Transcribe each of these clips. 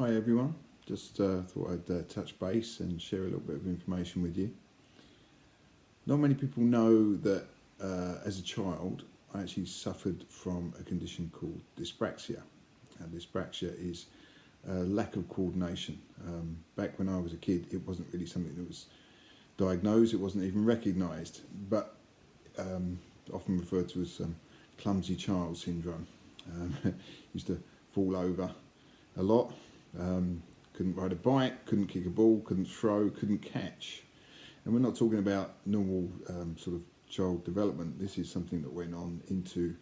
Hi everyone, just thought I'd touch base and share a little bit of information with you. Not many people know that as a child I actually suffered from a condition called dyspraxia. Dyspraxia is a lack of coordination. Back when I was a kid it wasn't really something that was diagnosed, it wasn't even recognised, but often referred to as clumsy child syndrome. Used to fall over a lot. Couldn't ride a bike, couldn't kick a ball, couldn't throw, couldn't catch. And we're not talking about normal sort of child development. This is something that went on into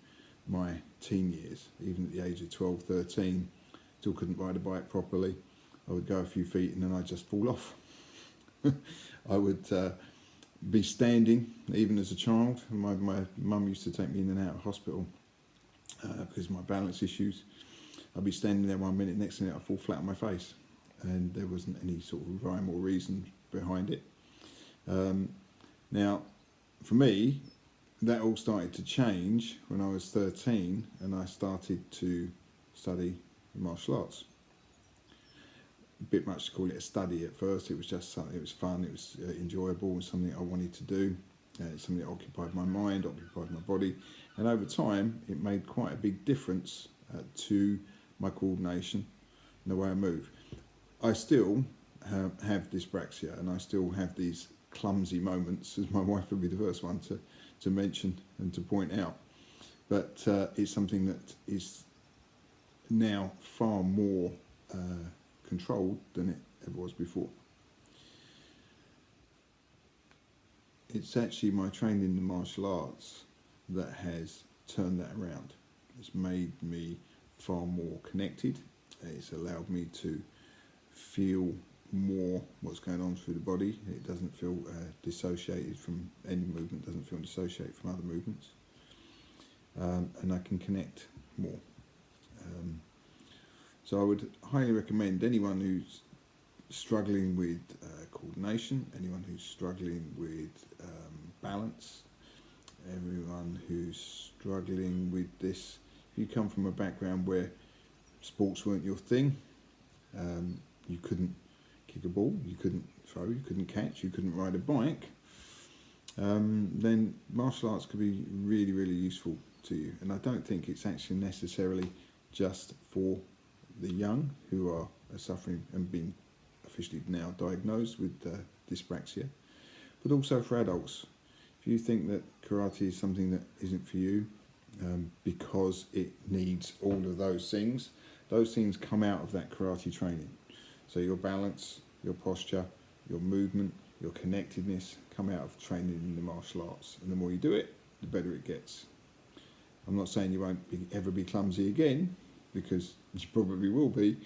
my teen years. Even at the age of 12, 13, still couldn't ride a bike properly. I would go a few feet and then I'd just fall off. I would be standing, even as a child. My mum used to take me in and out of hospital because of my balance issues. I'd be standing there 1 minute, next minute I'd fall flat on my face, and there wasn't any sort of rhyme or reason behind it. Now, for me, that all started to change when I was 13 and I started to study martial arts. A bit much to call it a study at first. It was just something, it was fun, it was enjoyable, it was something I wanted to do. It's something that occupied my mind, occupied my body, and over time it made quite a big difference to my coordination and the way I move. I still have dyspraxia and I still have these clumsy moments, as my wife would be the first one to mention and to point out. But it's something that is now far more controlled than it ever was before. It's actually my training in the martial arts that has turned that around. It's made me far more connected. It's allowed me to feel more what's going on through the body. It doesn't feel dissociated from any movement, doesn't feel dissociated from other movements, and I can connect more. So I would highly recommend anyone who's struggling with coordination, anyone who's struggling with balance, everyone who's struggling with this. If you come from a background where sports weren't your thing, you couldn't kick a ball, you couldn't throw, you couldn't catch, you couldn't ride a bike, then martial arts could be really, really useful to you. And I don't think it's actually necessarily just for the young who are suffering and being officially now diagnosed with dyspraxia, but also for adults. If you think that karate is something that isn't for you, because it needs all of those things come out of that karate training. So your balance, your posture, your movement, your connectedness come out of training in the martial arts. And the more you do it, the better it gets. I'm not saying you won't ever be clumsy again, because you probably will be,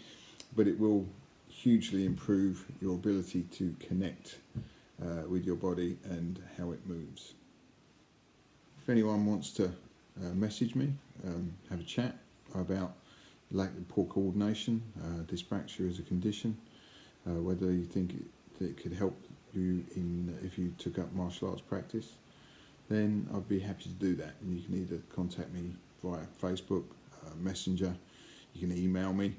but it will hugely improve your ability to connect with your body and how it moves. If anyone wants to message me, have a chat about poor coordination, dyspraxia as a condition, whether you think that it could help you if you took up martial arts practice, then I'd be happy to do that. And you can either contact me via Facebook, Messenger, you can email me,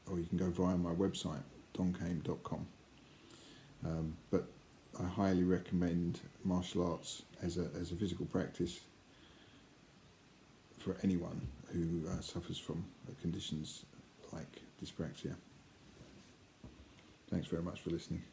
or you can go via my website, doncame.com. But I highly recommend martial arts as a physical practice for anyone who suffers from conditions like dyspraxia. Thanks very much for listening.